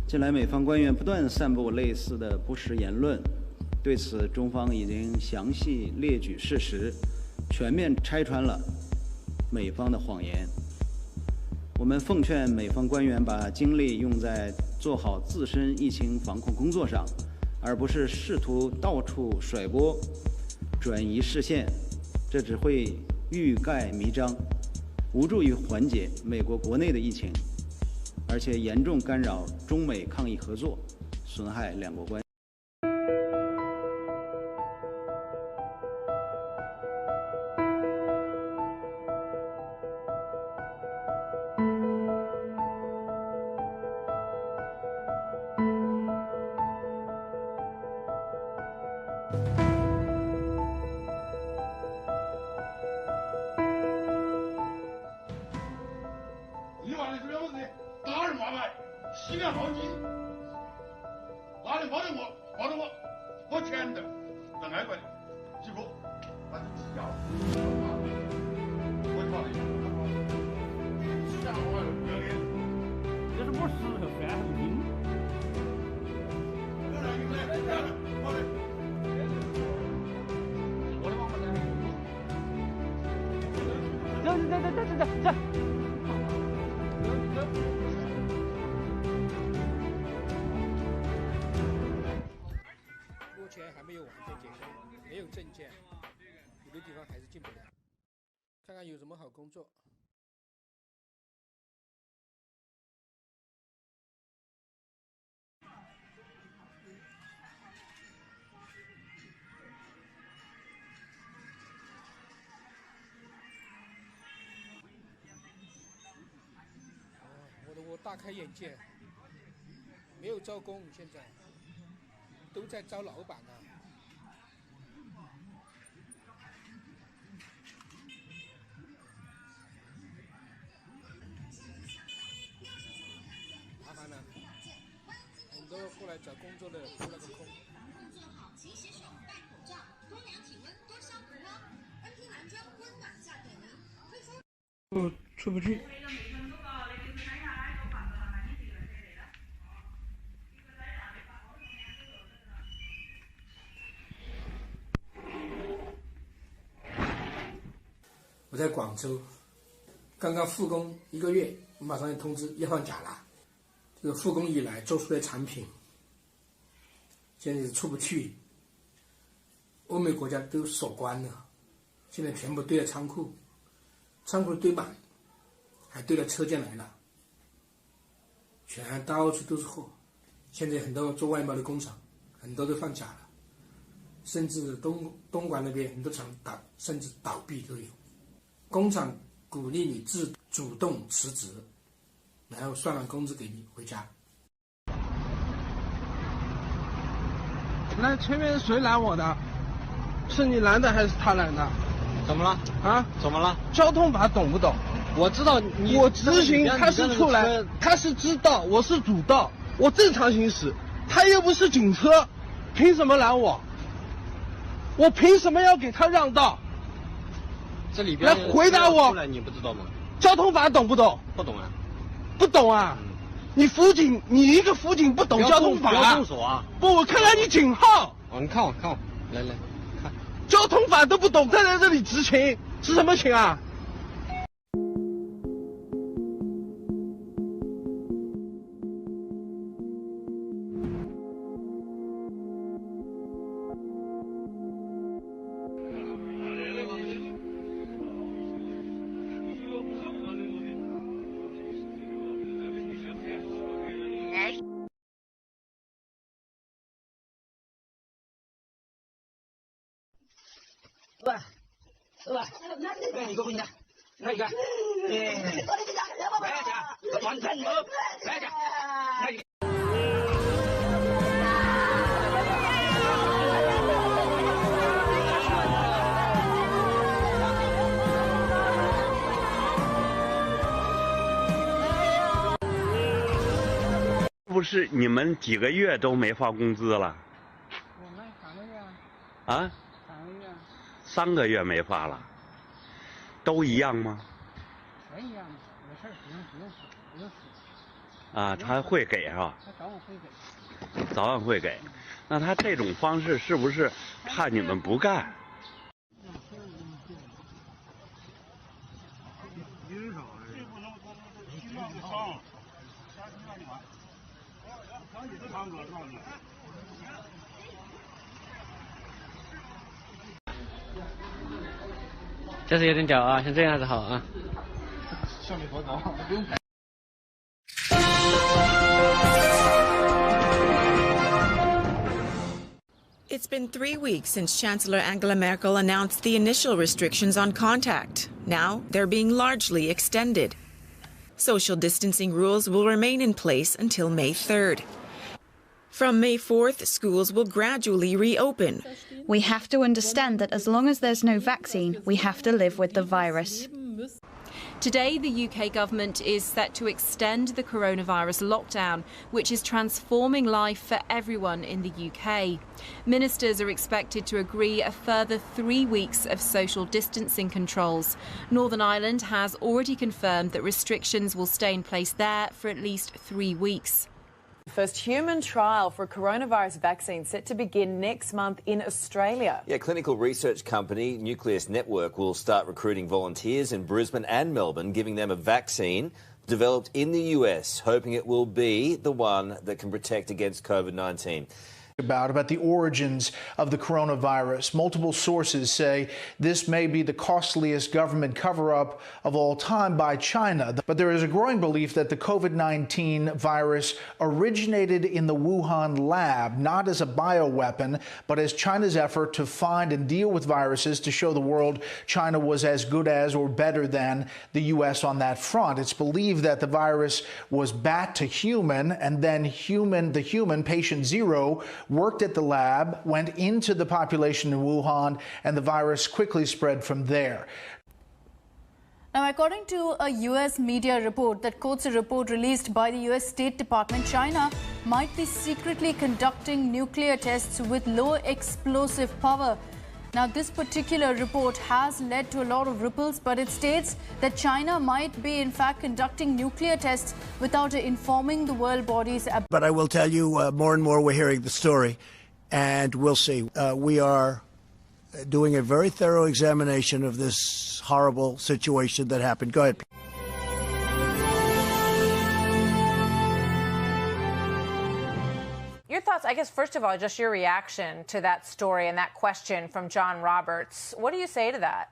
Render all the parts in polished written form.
近来美方官员不断散布类似的不实言论，对此中方已经详细列举事实，全面拆穿了美方的谎言。我们奉劝美方官员把精力用在做好自身疫情防控工作上，而不是试图到处甩锅、转移视线，这只会欲盖弥彰，无助于缓解美国国内的疫情，而且严重干扰中美抗疫合作，损害两国关系。你娃的主要是打人骂来，洗脸冒金，拿人抱着我钱的，人爱管的，结果把这要，我操你！吓坏了，不要脸！这是我时候翻后听。我让你们来，我的。我的王八蛋！走。目前还没有完全解封，没有证件，有的地方还是进不了。看看有什么好工作。我大开眼界，没有招工，现在都在招老板呢。麻烦了，很多过来找工作的扑了个空。工作好，勤洗手，戴口罩，多量体温，多消毒哦。NP 蓝砖温暖下给您。出不去。我在广州，刚刚复工1个月，马上就通知要放假了。这个复工以来做出来的产品，现在是出不去。欧美国家都锁关了，现在全部堆了仓库，仓库堆满，还堆了车间来了，全到处都是货。现在很多做外贸的工厂，很多都放假了，甚至东莞那边很多厂甚至倒闭都有。工厂鼓励你主动辞职，然后算完工资给你回家。那前面谁拦我的？是你拦的还是他拦的？怎么了？啊？怎么了？交通法懂不懂？我知道你。我直行，他是出来，他是知道，我是主道，我正常行驶，他又不是警车，凭什么拦我？我凭什么要给他让道？这里边来回答我，你不知道吗？交通法懂不懂？不懂啊。不懂啊？你辅警，你一个辅警不懂交通法？不要动手啊！不，我看看你警号。哦，你看我，来，看。交通法都不懂，再在这里执勤，执什么勤啊？喂，你给我滚蛋！来一个，来家，转正了，来家，来。不是你们几个月都没发工资了？我们3个月。啊？3个月。3个月没发了，都一样吗？全一样的，没事，不用说。啊，他会给是吧？他早晚会给。早晚会给。那他这种方式是不是怕你们不干？这是有点脚啊，像这样还是好啊。效率多高，不用排。It's been 3 weeks since Chancellor Angela Merkel announced the initial restrictions on contact. Now they're being largely extended. Social distancing rules will remain in place until May 3rd. From May 4th, schools will gradually reopen. We have to understand that as long as there's no vaccine, we have to live with the virus. Today, the UK government is set to extend the coronavirus lockdown, which is transforming life for everyone in the UK. Ministers are expected to agree a further 3 weeks of social distancing controls. Northern Ireland has already confirmed that restrictions will stay in place there for at least 3 weeks. First human trial for a coronavirus vaccine set to begin next month in Australia. Yeah, clinical research company Nucleus Network will start recruiting volunteers in Brisbane and Melbourne, giving them a vaccine developed in the US, hoping it will be the one that can protect against COVID-19. About the origins of the coronavirus. Multiple sources say this may be the costliest government cover-up of all time by China. But there is a growing belief that the COVID-19 virus originated in the Wuhan lab, not as a bioweapon, but as China's effort to find and deal with viruses to show the world China was as good as or better than the U.S. on that front. It's believed that the virus was bat to human, and then the human, patient zero, worked at the lab, went into the population in Wuhan, and the virus quickly spread from there. Now, according to a U.S. media report that quotes a report released by the U.S. State Department, China might be secretly conducting nuclear tests with low explosive power. Now, this particular report has led to a lot of ripples, but it states that China might be, in fact, conducting nuclear tests without informing the world bodies. But I will tell you, more and more we're hearing the story, and we'll see. We are doing a very thorough examination of this horrible situation that happened. Go ahead. Your thoughts, I guess, first of all, just your reaction to that story and that question from John Roberts. What do you say to that?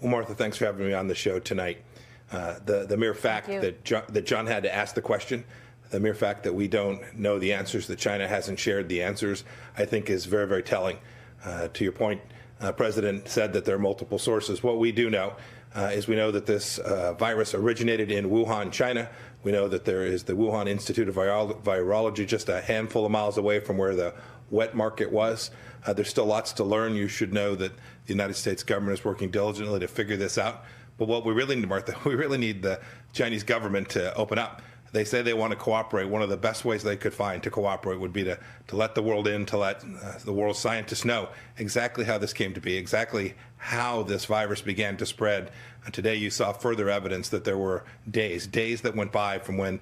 Well, Martha, thanks for having me on the show tonight. The mere fact that John had to ask the question, the mere fact that we don't know the answers, that China hasn't shared the answers, I think is very, very telling. To your point, President said that there are multiple sources. What we do know is we know that this virus originated in Wuhan, China. We know that there is the Wuhan Institute of Virology just a handful of miles away from where the wet market was. There's still lots to learn. You should know that the United States government is working diligently to figure this out. But what we really need, Martha, we really need the Chinese government to open up. They say they want to cooperate. One of the best ways they could find to cooperate would be to let the world in, to let the world's scientists know exactly how this came to be, exactly how this virus began to spread. And today you saw further evidence that there were days that went by from when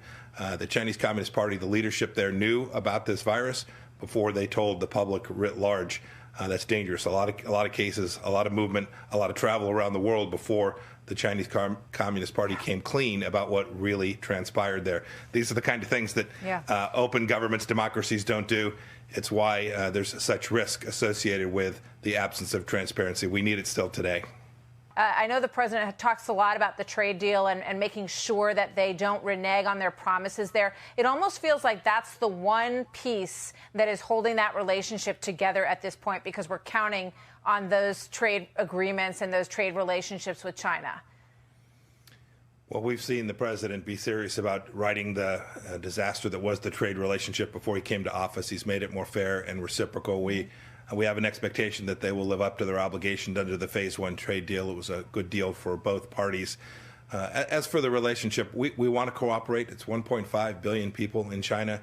the Chinese Communist Party, the leadership there, knew about this virus before they told the public writ large. That's dangerous. A lot of cases, a lot of movement, a lot of travel around the world before the Chinese Communist Party came clean about what really transpired there. These are the kind of things that open governments, democracies don't do. It's why there's such risk associated with the absence of transparency. We need it still today. I know the president talks a lot about the trade deal and making sure that they don't renege on their promises there. It almost feels like that's the one piece that is holding that relationship together at this point, because we're counting on those trade agreements and those trade relationships with China. Well, we've seen the president be serious about righting the disaster that was the trade relationship before he came to office. He's made it more fair and reciprocal. We have an expectation that they will live up to their obligation under the Phase 1 trade deal. It was a good deal for both parties. As for the relationship, we want to cooperate. It's 1.5 billion people in China.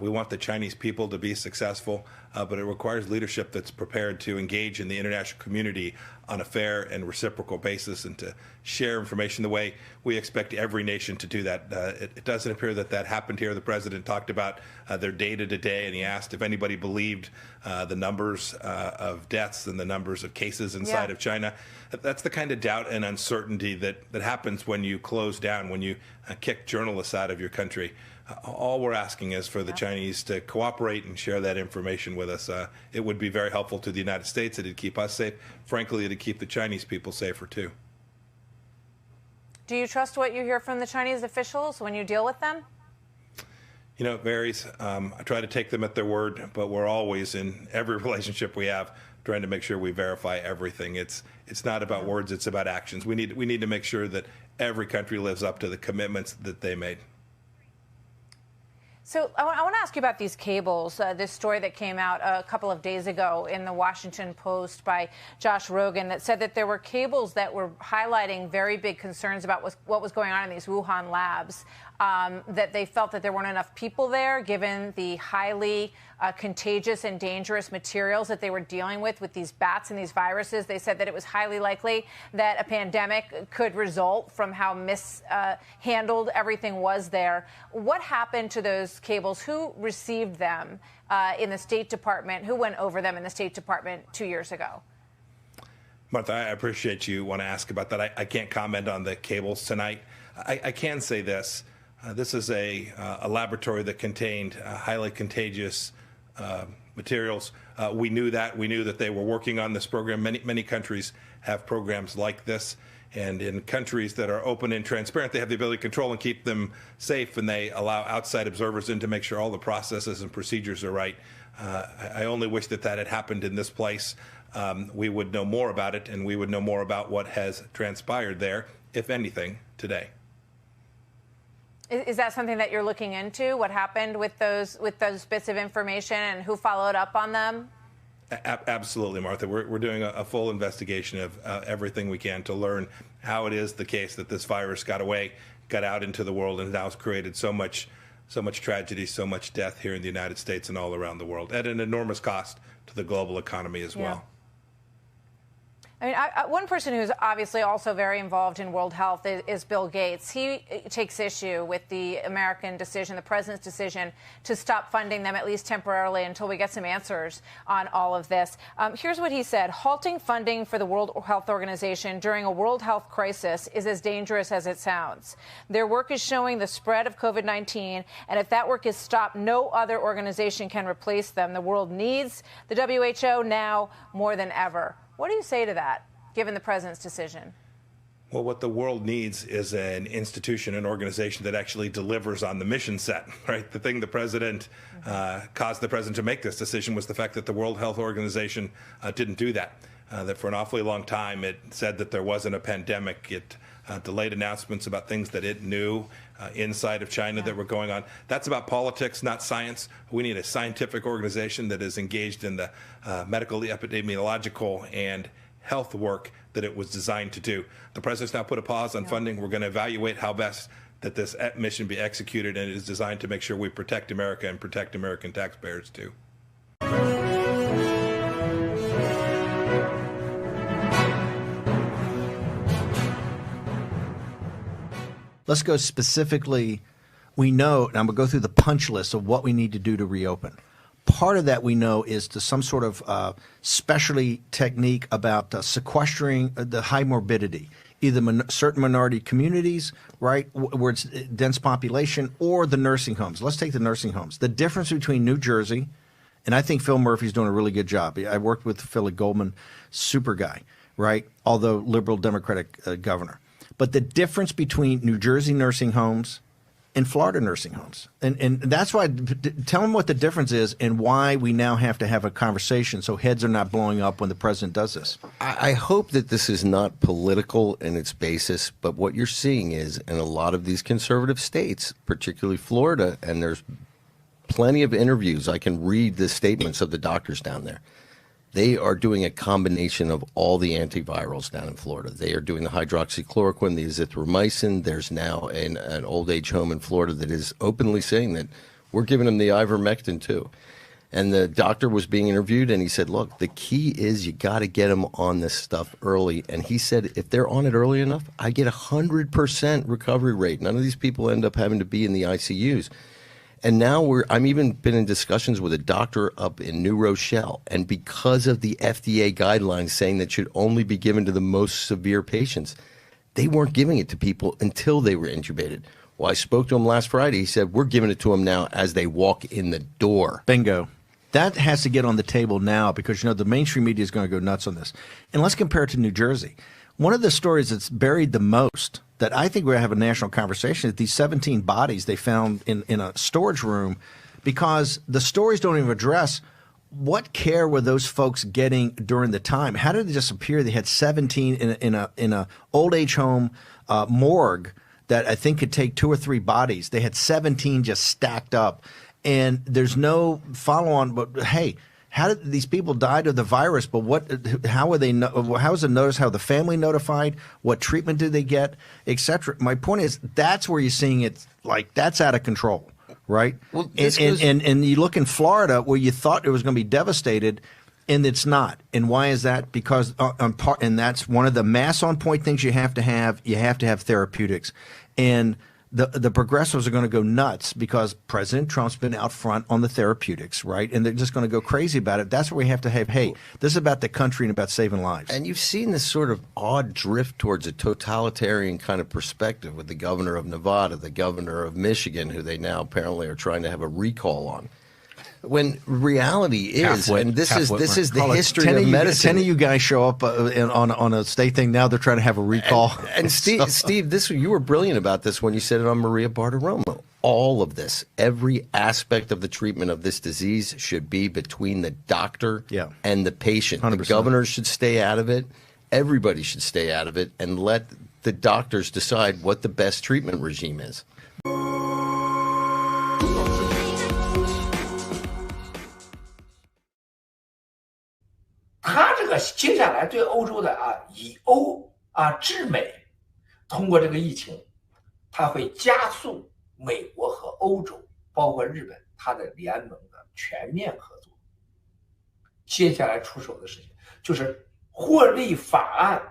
We want the Chinese people to be successful, but it requires leadership that's prepared to engage in the international community on a fair and reciprocal basis and to share information the way we expect every nation to do that. It doesn't appear that that happened here. The president talked about their data today, and he asked if anybody believed the numbers of deaths and the numbers of cases inside of China. That's the kind of doubt and uncertainty that happens when you close down, when you kick journalists out of your country. All we're asking is for the Chinese to cooperate and share that information with us. It would be very helpful to the United States. It'd keep us safe. Frankly, it'd keep the Chinese people safer, too. Do you trust what you hear from the Chinese officials when you deal with them? You know, it varies. I try to take them at their word, but we're always, in every relationship we have, trying to make sure we verify everything. It's not about words, it's about actions. We need to make sure that every country lives up to the commitments that they made. So I want to ask you about these cables, this story that came out a couple of days ago in the Washington Post by Josh Rogan that said that there were cables that were highlighting very big concerns about what was going on in these Wuhan labs, that they felt that there weren't enough people there given the highly contagious and dangerous materials that they were dealing with these bats and these viruses. They said that it was highly likely that a pandemic could result from how mishandled everything was there. What happened to those cables? Who received them in the State Department? Who went over them in the State Department 2 years ago? Martha, I appreciate you want to ask about that. I can't comment on the cables tonight. I can say this. This is a laboratory that contained highly contagious materials. We knew that. We knew that they were working on this program. Many countries have programs like this. And in countries that are open and transparent, they have the ability to control and keep them safe, and they allow outside observers in to make sure all the processes and procedures are right. I only wish that had happened in this place. We would know more about it, and we would know more about what has transpired there, if anything, today. Is that something that you're looking into? What happened with those bits of information and who followed up on them? Absolutely, Martha. We're doing a full investigation of everything we can to learn how it is the case that this virus got out into the world, and now has created so much tragedy, so much death here in the United States and all around the world, at an enormous cost to the global economy as well. I mean, one person who's obviously also very involved in World Health is Bill Gates. He takes issue with the American decision, the president's decision, to stop funding them, at least temporarily, until we get some answers on all of this. Here's what he said. Halting funding for the World Health Organization during a World Health crisis is as dangerous as it sounds. Their work is showing the spread of COVID-19, and if that work is stopped, no other organization can replace them. The world needs the WHO now more than ever. What do you say to that, given the president's decision? Well, what the world needs is an institution, an organization that actually delivers on the mission set, right? The thing the president caused the president to make this decision was the fact that the World Health Organization didn't do that. That for an awfully long time it said that there wasn't a pandemic. It delayed announcements about things that it knew inside of China that were going on. That's about politics, not science. We need a scientific organization that is engaged in the medical, epidemiological, and health work that it was designed to do. The president's now put a pause on funding. We're going to evaluate how best that this mission be executed, and it is designed to make sure we protect America and protect American taxpayers, too. Let's go specifically. We know, and I'm going to go through the punch list of what we need to do to reopen. Part of that we know is to some sort of specialty technique about sequestering the high morbidity, either certain minority communities, right, where it's dense population, or the nursing homes. Let's take the nursing homes. The difference between New Jersey, and I think Phil Murphy's doing a really good job. I worked with Phil Goldman, super guy, right, although liberal Democratic governor. But the difference between New Jersey nursing homes and Florida nursing homes. And that's why, tell them what the difference is and why we now have to have a conversation so heads are not blowing up when the president does this. I hope that this is not political in its basis, but what you're seeing is in a lot of these conservative states, particularly Florida, and there's plenty of interviews, I can read the statements of the doctors down there. They are doing a combination of all the antivirals down in Florida. They are doing the hydroxychloroquine, the azithromycin. There's now an old age home in Florida that is openly saying that we're giving them the ivermectin too. And the doctor was being interviewed, and he said, look, the key is you got to get them on this stuff early. And he said, if they're on it early enough, I get 100% recovery rate. None of these people end up having to be in the ICUs. And now I'm even been in discussions with a doctor up in New Rochelle, and because of the FDA guidelines saying that should only be given to the most severe patients, they weren't giving it to people until they were intubated. Well, I spoke to him last Friday. He said, we're giving it to them now as they walk in the door. Bingo. That has to get on the table now because, the mainstream media is going to go nuts on this. And let's compare it to New Jersey. One of the stories that's buried the most that I think we're going to have a national conversation is these 17 bodies they found in a storage room, because the stories don't even address what care were those folks getting during the time. How did it just appear they had 17 in a old age home morgue that I think could take 2 or 3 bodies. They had 17 just stacked up. And there's no follow-on, but hey, how did these people died of the virus? But how were they? How was it noticed? How the family notified? What treatment did they get, etc. My point is that's where you're seeing it like that's out of control, right? Well, and you look in Florida where you thought it was going to be devastated, and it's not. And why is that? Because and that's one of the mass on point things you have to have. You have to have therapeutics, and the progressives are going to go nuts because President Trump's been out front on the therapeutics, right? And they're just going to go crazy about it. That's where we have to have, hey, this is about the country and about saving lives. And you've seen this sort of odd drift towards a totalitarian kind of perspective with the governor of Nevada, the governor of Michigan, who they now apparently are trying to have a recall on. When reality is, and this is the history of medicine. 10 of you guys show up on a state thing. Now they're trying to have a recall. And Steve, you were brilliant about this when you said it on Maria Bartiromo. All of this, every aspect of the treatment of this disease should be between the doctor and the patient. 100%. The governors should stay out of it. Everybody should stay out of it and let the doctors decide what the best treatment regime is.他这个接下来对欧洲的以欧制美，通过这个疫情，他会加速美国和欧洲，包括日本，它的联盟的全面合作。接下来出手的事情就是获利法案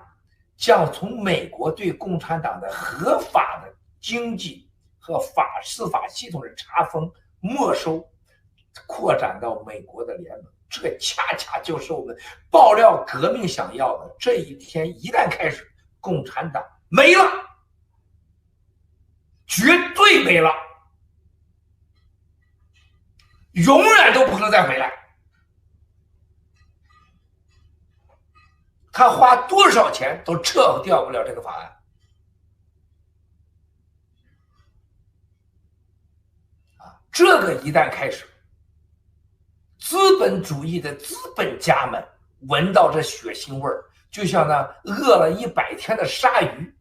将从美国对共产党的合法的经济和司法系统的查封没收，扩展到美国的联盟。这个恰恰就是我们爆料革命想要的。这一天一旦开始，共产党没了，绝对没了，永远都不能再回来。他花多少钱都撤掉不了这个法案。这个一旦开始，资本主义的资本家们闻到这血腥味儿，就像那饿了100天的鲨鱼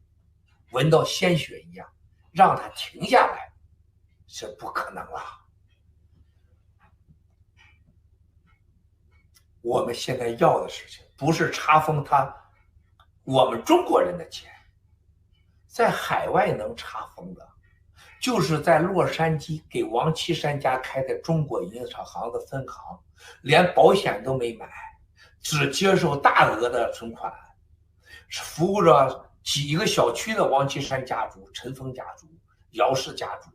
闻到鲜血一样，让它停下来是不可能了。我们现在要的事情不是查封我们中国人的钱，在海外能查封的就是在洛杉矶给王岐山家开的中国银行的分行，连保险都没买，只接受大额的存款，服务着几个小区的王岐山家族、陈峰家族、姚氏家族，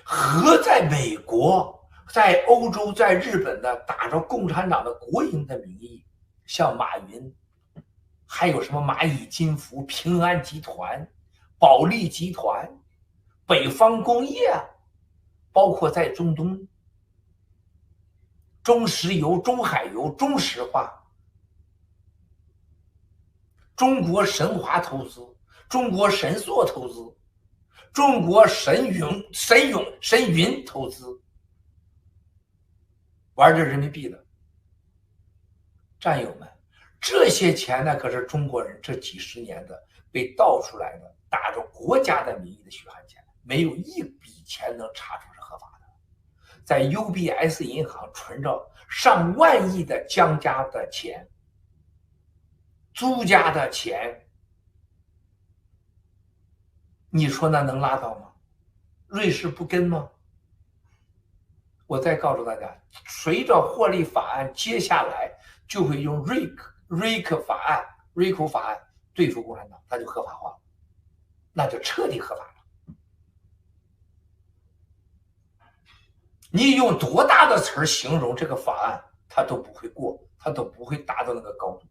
和在美国、在欧洲、在日本的打着共产党的国营的名义，像马云，还有什么蚂蚁金服、平安集团、保利集团、北方工业，包括在中东，中石油、中海油、中石化、中国神华投资、中国神塑投资、中国神云投资，玩着人民币的战友们，这些钱呢，可是中国人这几十年的被盗出来的，打着国家的名义的血汗钱，没有一笔钱能查出是合法的。在 UBS 银行存着上万亿的江家的钱、朱家的钱，你说那能拉倒吗？瑞士不跟吗？我再告诉大家，随着获利法案接下来就会用瑞克法案对付共产党，它就合法化了，那就彻底合法了。你用多大的词儿形容这个法案，它都不会过，它都不会达到那个高度。